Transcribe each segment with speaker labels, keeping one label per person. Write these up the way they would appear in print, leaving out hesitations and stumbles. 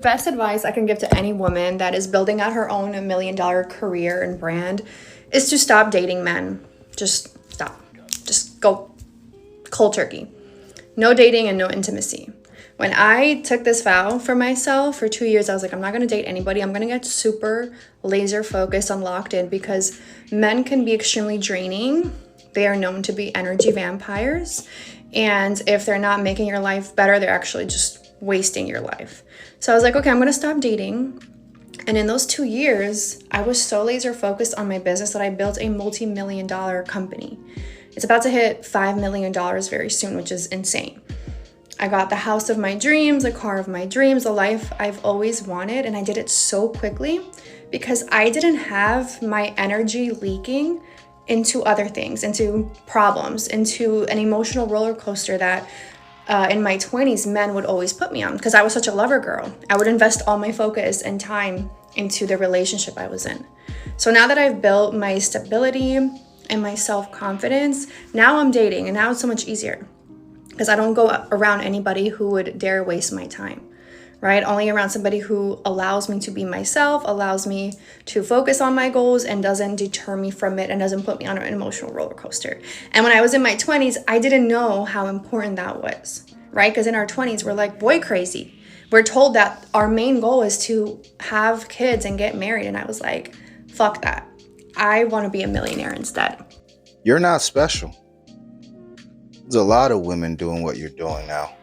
Speaker 1: Best advice I can give to any woman that is building out her own $1 million career and brand is to stop dating men. Just stop. Just go cold turkey. No dating and no intimacy. When I took this vow for myself for 2 years, I was like, I'm not going to date anybody. I'm going to get super laser focused on locked in, because men can be extremely draining. They are known to be energy vampires. And if they're not making your life better, they're actually just wasting your life. So I was like, okay, I'm going to stop dating. And in those 2 years, I was so laser focused on my business that I built a multi-million-dollar company. It's about to hit $5 million very soon, which is insane. I got the house of my dreams, the car of my dreams, the life I've always wanted. And I did it so quickly because I didn't have my energy leaking into other things, into problems, into an emotional roller coaster that in my 20s, men would always put me on because I was such a lover girl. I would invest all my focus and time into the relationship I was in. So now that I've built my stability and my self-confidence, now I'm dating, and now it's so much easier because I don't go around anybody who would dare waste my time, right? Only around somebody who allows me to be myself, allows me to focus on my goals, and doesn't deter me from it and doesn't put me on an emotional roller coaster. And when I was in my 20s, I didn't know how important that was, right? Because in our 20s, we're like boy crazy. We're told that our main goal is to have kids and get married. And I was like, fuck that. I want to be a millionaire instead.
Speaker 2: You're not special. There's a lot of women doing what you're doing now,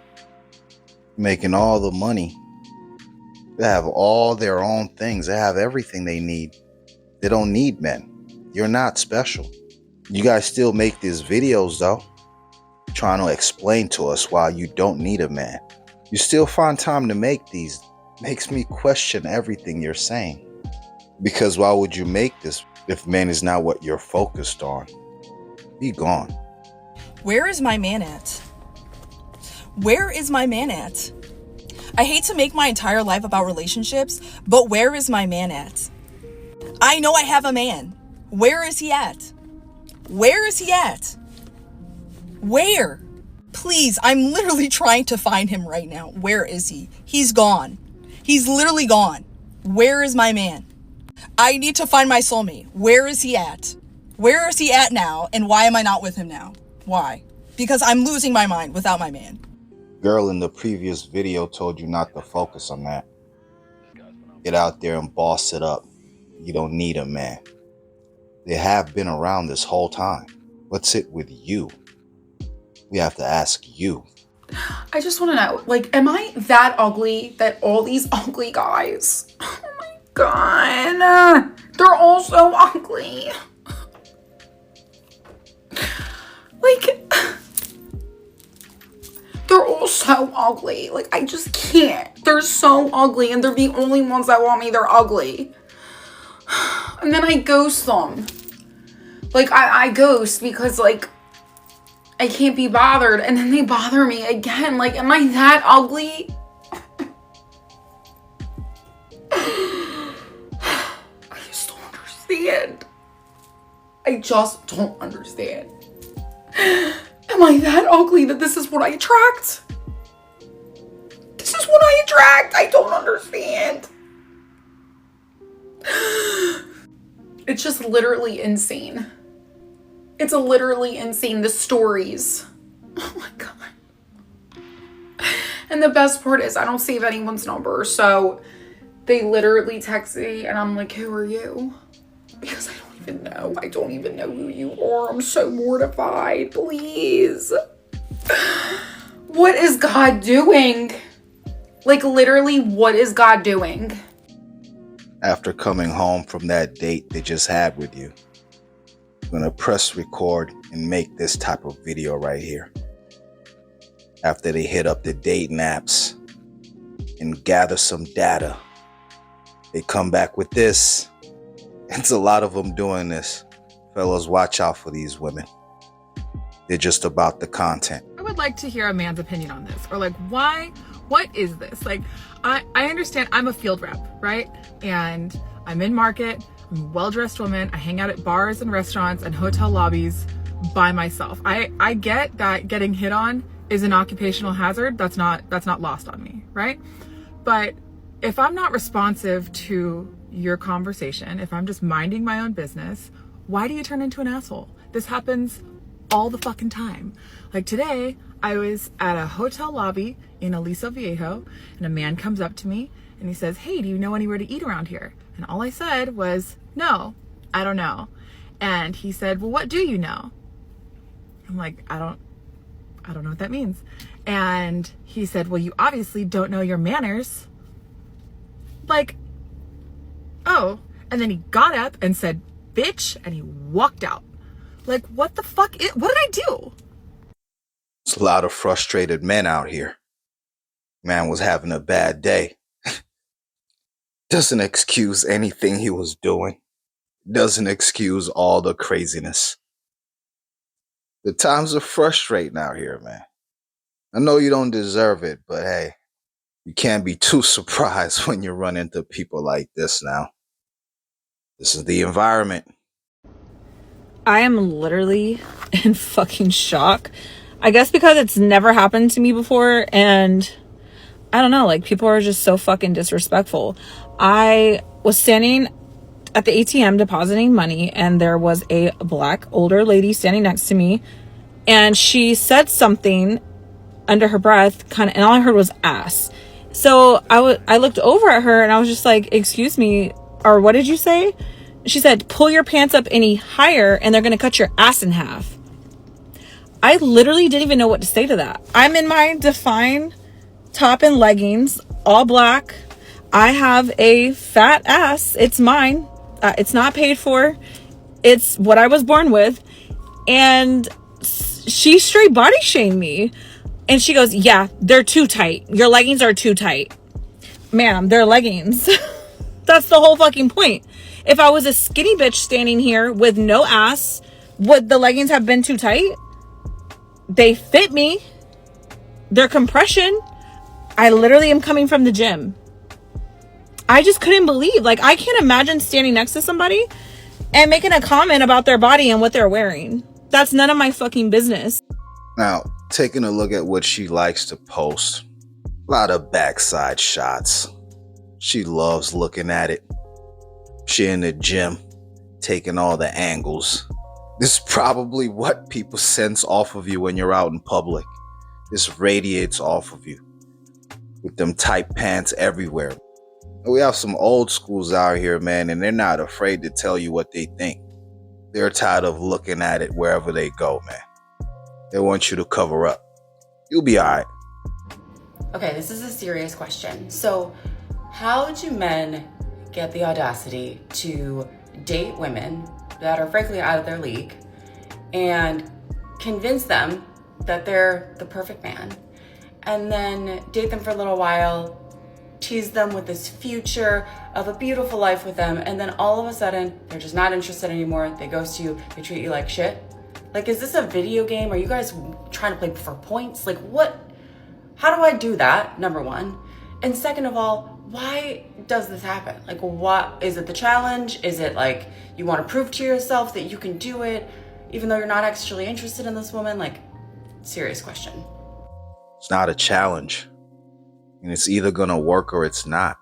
Speaker 2: making all the money. They have all their own things. They have everything they need. They don't need men. You're not special. You guys still make these videos though, trying to explain to us why you don't need a man. You still find time to make these. Makes me question everything you're saying. Because why would you make this if men is not what you're focused on? Be gone.
Speaker 3: Where is my man at? Where is my man at? I hate to make my entire life about relationships, but where is my man at? I know I have a man. Where is he at? Where is he at? Where? Please, I'm literally trying to find him right now. Where is he? He's gone. He's literally gone. Where is my man? I need to find my soulmate. Where is he at? Where is he at now? And why am I not with him now? Why? Because I'm losing my mind without my man.
Speaker 2: Girl in the previous video told you not to focus on that. Get out there and boss it up. You don't need a man. They have been around this whole time. What's it with you? We have to ask you.
Speaker 4: I just want to know, like, am I that ugly that all these ugly guys, oh my God, they're all so ugly. Like, they're all so ugly. Like, I just can't. They're so ugly, and they're the only ones that want me. They're ugly. And then I ghost them. Like, I ghost because, like, I can't be bothered. And then they bother me again. Like, am I that ugly? I just don't understand. I just don't understand. Am I that ugly that this is what I attract? This is what I attract. I don't understand. It's just literally insane. It's literally insane. The stories. Oh my God. And the best part is I don't save anyone's number. So they literally text me and I'm like, who are you? Because I don't even know. I don't even know who you are. I'm so mortified. Please. What is God doing? Like, literally, what is God doing?
Speaker 2: After coming home from that date they just had with you, I'm gonna press record and make this type of video right here. After they hit up the dating apps and gather some data, they come back with this. It's a lot of them doing this. Fellas, watch out for these women. They're just about the content.
Speaker 5: I would like to hear a man's opinion on this, or like, why, what is this? Like, I understand I'm a field rep, right? And I'm in market, I'm a well-dressed woman. I hang out at bars and restaurants and hotel lobbies by myself. I get that getting hit on is an occupational hazard. That's not lost on me, right? But if I'm not responsive to your conversation, if I'm just minding my own business, why do you turn into an asshole? This happens all the fucking time. Like today, I was at a hotel lobby in Aliso Viejo, and a man comes up to me and he says, "Hey, do you know anywhere to eat around here?" And all I said was, "No, I don't know." And he said, "Well, what do you know?" I'm like, I don't know what that means. And he said, "Well, you obviously don't know your manners." Like, oh. And then he got up and said, "Bitch," and he walked out. Like, what the fuck? What did I do?
Speaker 2: There's a lot of frustrated men out here. Man was having a bad day. Doesn't excuse anything he was doing. Doesn't excuse all the craziness. The times are frustrating out here, man. I know you don't deserve it, but hey, you can't be too surprised when you run into people like this now. This is the environment.
Speaker 3: I am literally in fucking shock. I guess because it's never happened to me before, and I don't know, like, people are just so fucking disrespectful. I was standing at the ATM depositing money, and there was a black older lady standing next to me, and she said something under her breath, kind of, and all I heard was ass. So I looked over at her and I was just like, "Excuse me," or "What did you say?" She said, "Pull your pants up any higher and they're going to cut your ass in half." I literally didn't even know what to say to that. I'm in my Define top and leggings, all black. I have a fat ass. It's mine. It's not paid for. It's what I was born with. And she straight body shamed me. And she goes, "Yeah, they're too tight. Your leggings are too tight." Ma'am, they're leggings. That's the whole fucking point. If I was a skinny bitch standing here with no ass, would the leggings have been too tight? They fit me. They're compression. I literally am coming from the gym. I just couldn't believe. Like, I can't imagine standing next to somebody and making a comment about their body and what they're wearing. That's none of my fucking business.
Speaker 2: Now, taking a look at what she likes to post. A lot of backside shots. She loves looking at it. She in the gym, taking all the angles. This is probably what people sense off of you when you're out in public. This radiates off of you. With them tight pants everywhere. We have some old schools out here, man, and they're not afraid to tell you what they think. They're tired of looking at it wherever they go, man. They want you to cover up. You'll be all right.
Speaker 6: Okay, this is a serious question. So, how do men get the audacity to date women that are frankly out of their league and convince them that they're the perfect man, and then date them for a little while, tease them with this future of a beautiful life with them, and then all of a sudden, they're just not interested anymore, they ghost you, they treat you like shit? Like, is this a video game? Are you guys trying to play for points? Like, what? How do I do that, number one? And second of all, why does this happen? Like, what is it? The challenge? Is it like you want to prove to yourself that you can do it even though you're not actually interested in this woman? Like, serious question.
Speaker 2: It's not a challenge. And it's either going to work or it's not.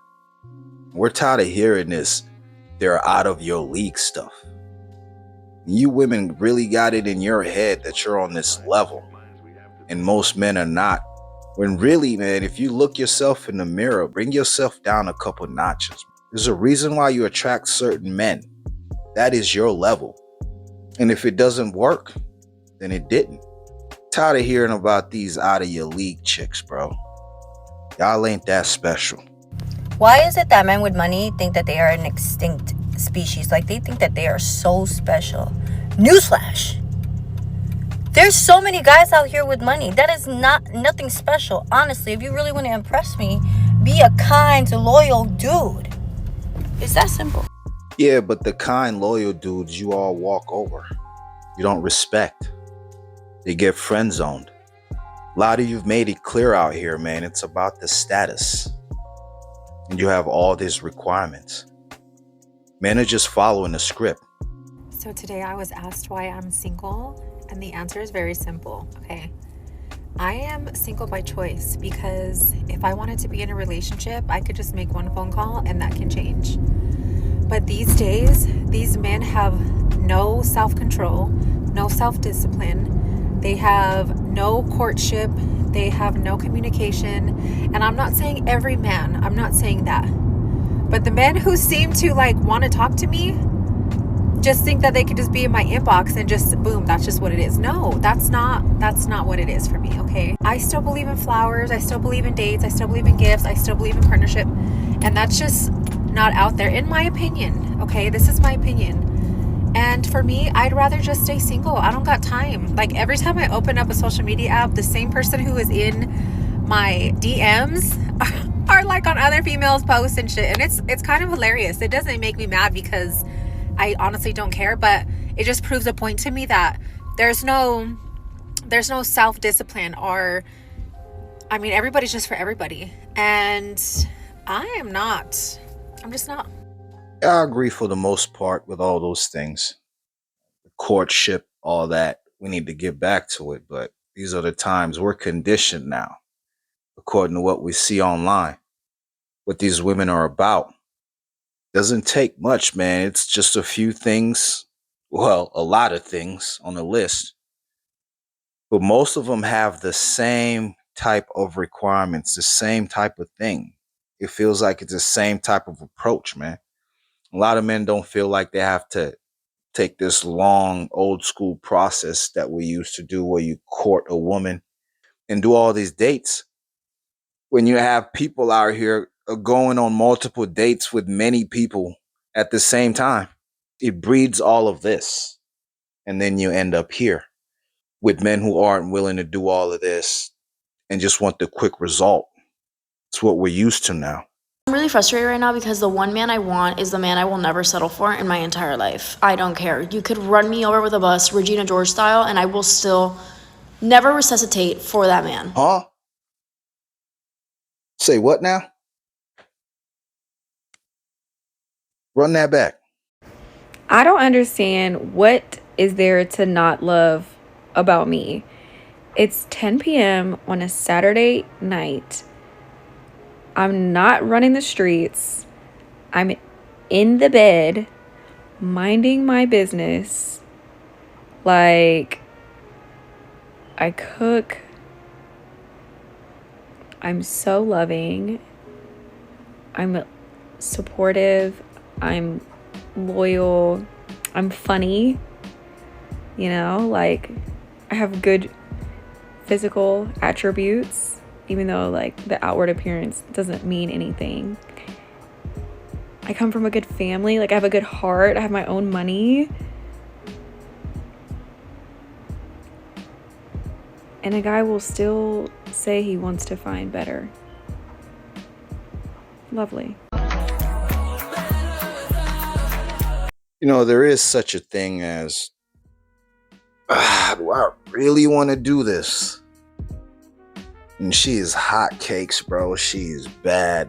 Speaker 2: We're tired of hearing this, they're out of your league stuff. You women really got it in your head that you're on this level. And most men are not. When really, man, if you look yourself in the mirror, bring yourself down a couple notches. There's a reason why you attract certain men. That is your level. And if it doesn't work, then it didn't. Tired of hearing about these out of your league chicks, bro. Y'all ain't that special.
Speaker 7: Why is it that men with money think that they are an extinct species? Like, they think that they are so special. Newsflash. There's so many guys out here with money. That is nothing special. Honestly, if you really want to impress me, be a kind, loyal dude. It's that simple.
Speaker 2: Yeah, but the kind, loyal dudes you all walk over. You don't respect. They get friend zoned. A lot of you've made it clear out here, man. It's about the status. And you have all these requirements. Men are just following the script.
Speaker 8: So today I was asked why I'm single, and the answer is very simple. Okay. I am single by choice because if I wanted to be in a relationship, I could just make one phone call and that can change. But these days, these men have no self-control, no self-discipline. They have no courtship. They have no communication. And I'm not saying every man. I'm not saying that. But the men who seem to like want to talk to me just think that they could just be in my inbox and just boom, that's just what it is. No, that's not what it is for me, okay? I still believe in flowers. I still believe in dates. I still believe in gifts. I still believe in partnership. And that's just not out there in my opinion, okay? This is my opinion. And for me, I'd rather just stay single. I don't got time. Like every time I open up a social media app, the same person who is in my DMs are like on other females' posts and shit. And it's kind of hilarious. It doesn't make me mad because I honestly don't care, but it just proves a point to me that there's no self-discipline, or I mean, everybody's just for everybody. And I'm just not.
Speaker 2: I agree for the most part with all those things. Courtship, all that. We need to get back to it, but these are the times we're conditioned now, according to what we see online, what these women are about. Doesn't take much, man. It's just a few things. Well, a lot of things on the list, but most of them have the same type of requirements, the same type of thing. It feels like it's the same type of approach, man. A lot of men don't feel like they have to take this long, old school process that we used to do where you court a woman and do all these dates. When you have people out here going on multiple dates with many people at the same time, it breeds all of this. And then you end up here with men who aren't willing to do all of this and just want the quick result. It's what we're used to now.
Speaker 9: I'm really frustrated right now because the one man I want is the man I will never settle for in my entire life. I don't care. You could run me over with a bus, Regina George style, and I will still never resuscitate for that man.
Speaker 2: Huh? Say what now? Run that back.
Speaker 10: I don't understand what is there to not love about me. It's 10 p.m. on a Saturday night. I'm not running the streets. I'm in the bed, minding my business. Like, I cook. I'm so loving. I'm supportive. I'm loyal. I'm funny. You know, like, I have good physical attributes, even though like the outward appearance doesn't mean anything. I come from a good family. Like, I have a good heart. I have my own money. And a guy will still say he wants to find better. Lovely.
Speaker 2: You know, there is such a thing as, do I really want to do this? And she is hot cakes, bro. She is bad.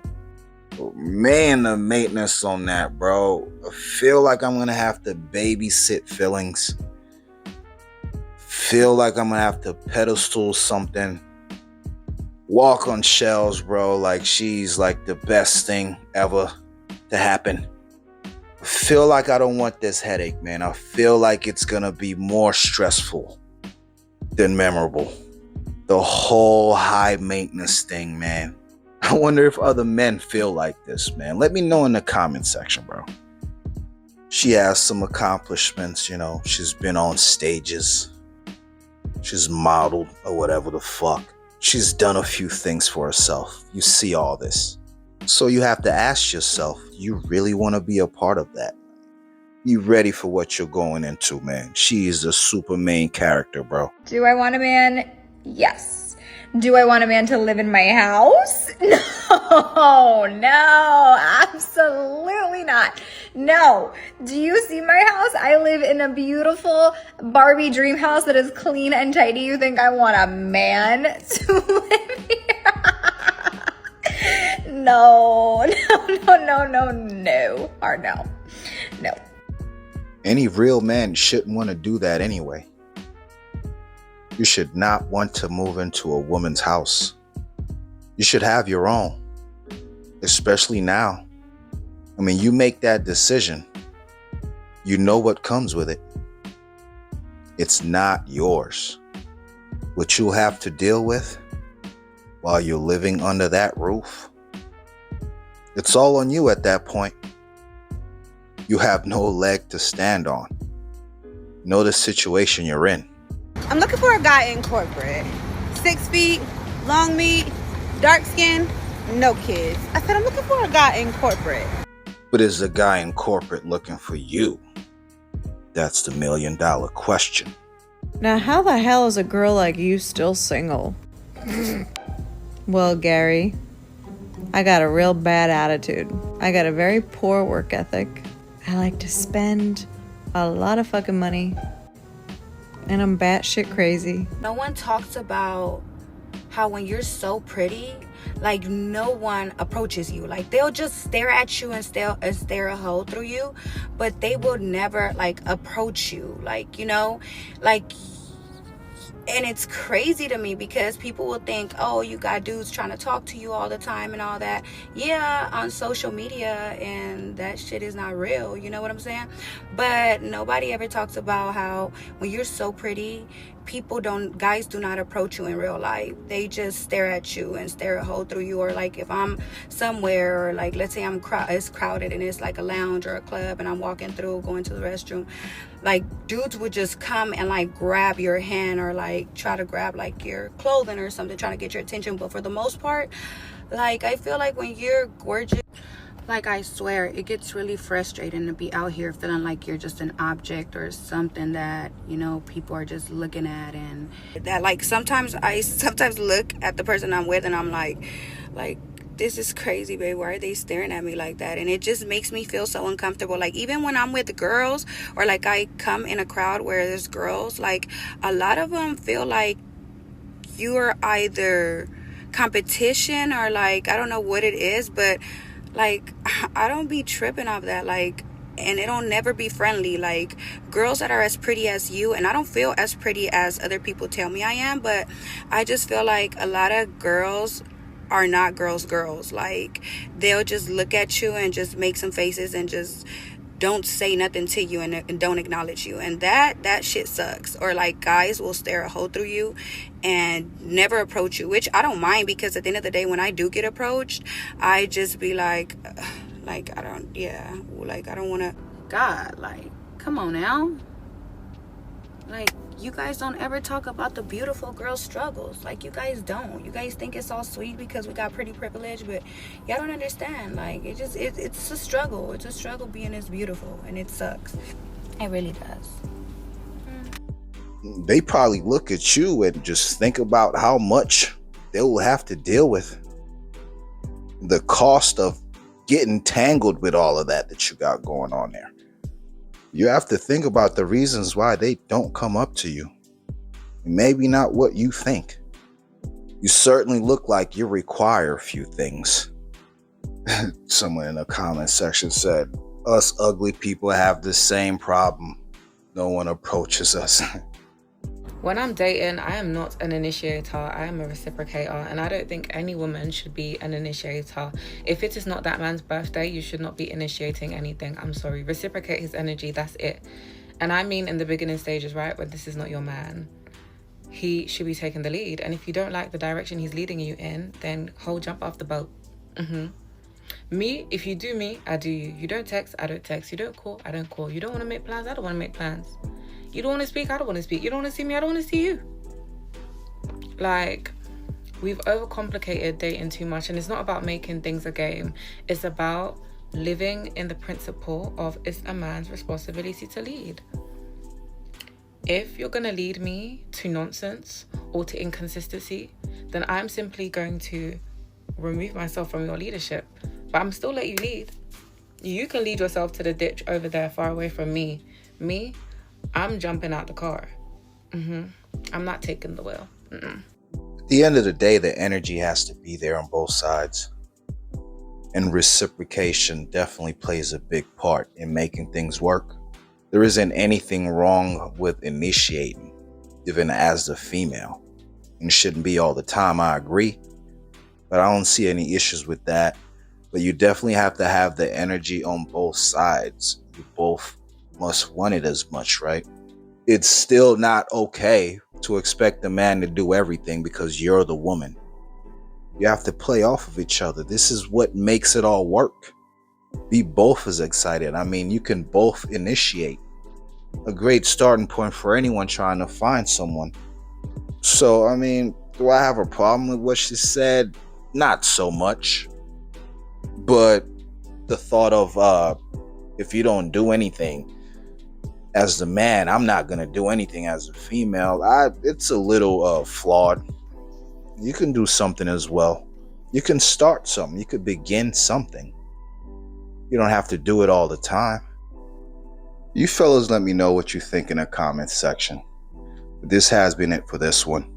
Speaker 2: Man, the maintenance on that, bro. I feel like I'm going to have to babysit feelings. Feel like I'm going to have to pedestal something. Walk on shells, bro. Like she's like the best thing ever to happen. I feel like I don't want this headache, man. I feel like it's going to be more stressful than memorable. The whole high maintenance thing, man. I wonder if other men feel like this, man. Let me know in the comment section, bro. She has some accomplishments, you know. She's been on stages. She's modeled or whatever the fuck. She's done a few things for herself. You see all this. So you have to ask yourself, you really want to be a part of that? You ready for what you're going into, man? She is the super main character, bro.
Speaker 11: Do I want a man? Yes. Do I want a man to live in my house? No, absolutely not. No. Do you see my house? I live in a beautiful Barbie dream house that is clean and tidy. You think I want a man to live here? No. Or no.
Speaker 2: Any real man shouldn't want to do that anyway. You should not want to move into a woman's house. You should have your own, especially now. I mean, you make that decision. You know what comes with it. It's not yours. What you'll have to deal with while you're living under that roof, it's all on you at that point. You have no leg to stand on. Know the situation you're in.
Speaker 12: I'm looking for a guy in corporate. 6 feet, long meat, dark skin, no kids. I said I'm looking for a guy in corporate.
Speaker 2: But is the guy in corporate looking for you? That's the $1 million question.
Speaker 13: Now, how the hell is a girl like you still single? Well, Gary, I got a real bad attitude. I got a very poor work ethic. I like to spend a lot of fucking money. And I'm batshit crazy.
Speaker 7: No one talks about how when you're so pretty, like no one approaches you. Like they'll just stare at you and stare a hole through you, but they will never like approach you. Like, you know, like, and it's crazy to me because people will think, oh, you got dudes trying to talk to you all the time and all that. Yeah, on social media, and that shit is not real. You know what I'm saying? But nobody ever talks about how when you're so pretty, guys do not approach you in real life. They just stare at you and stare a hole through you. Or like if I'm somewhere, or like let's say it's crowded and it's like a lounge or a club and I'm walking through, going to the restroom, like dudes would just come and like grab your hand or like try to grab like your clothing or something, trying to get your attention. But for the most part, like I feel like when you're gorgeous, like I swear it gets really frustrating to be out here feeling like you're just an object or something that, you know, people are just looking at. And that like sometimes I look at the person I'm with and I'm like this is crazy, babe. Why are they staring at me like that? And it just makes me feel so uncomfortable. Like even when I'm with girls or like I come in a crowd where there's girls, like a lot of them feel like you are either competition or like I don't know what it is, but like I don't be tripping off that. Like, and it'll never be friendly. Like girls that are as pretty as you, and I don't feel as pretty as other people tell me I am, but I just feel like a lot of girls are not girls. Like they'll just look at you and just make some faces and just don't say nothing to you and don't acknowledge you, and that shit sucks. Or like guys will stare a hole through you and never approach you, which I don't mind, because at the end of the day when I do get approached, I just be like I don't want to. God, like come on now. Like you guys don't ever talk about the beautiful girl struggles. Like you guys don't. You guys think it's all sweet because we got pretty privilege, but y'all don't understand. Like it's a struggle. It's a struggle being this beautiful, and it sucks. It really does.
Speaker 2: They probably look at you and just think about how much they will have to deal with. The cost of getting tangled with all of that you got going on there. You have to think about the reasons why they don't come up to you. Maybe not what you think. You certainly look like you require a few things. Someone in the comment section said, us ugly people have the same problem. No one approaches us.
Speaker 14: When I'm dating, I am not an initiator, I am a reciprocator, and I don't think any woman should be an initiator. If it is not that man's birthday, you should not be initiating anything. I'm sorry. Reciprocate his energy, that's it. And I mean in the beginning stages, right, when this is not your man, he should be taking the lead. And if you don't like the direction he's leading you in, then jump off the boat. Me, if you do me, I do you. You don't text, I don't text. You don't call, I don't call. You don't want to make plans, I don't want to make plans. You don't want to speak, I don't want to speak. You don't want to see me, I don't want to see you. Like, we've overcomplicated dating too much, and it's not about making things a game. It's about living in the principle of it's a man's responsibility to lead. If you're going to lead me to nonsense or to inconsistency, then I'm simply going to remove myself from your leadership. But I'm still let you lead. You can lead yourself to the ditch over there far away from me. Me, I'm jumping out the car. I'm not taking the wheel.
Speaker 2: At the end of the day, the energy has to be there on both sides. And reciprocation definitely plays a big part in making things work. There isn't anything wrong with initiating. even as the female. And it shouldn't be all the time, I agree. But I don't see any issues with that. But you definitely have to have the energy on both sides. You both must want it as much, right? It's still not okay to expect the man to do everything because you're the woman. You have to play off of each other. This is what makes it all work. Be both as excited. I mean, you can both initiate. A great starting point for anyone trying to find someone. So, I mean, do I have a problem with what she said? Not so much. But the thought of if you don't do anything as the man, I'm not going to do anything as a female, it's a little flawed. You can do something as well. You can start something. You could begin something. You don't have to do it all the time. You fellas let me know what you think in the comments section. This has been it for this one.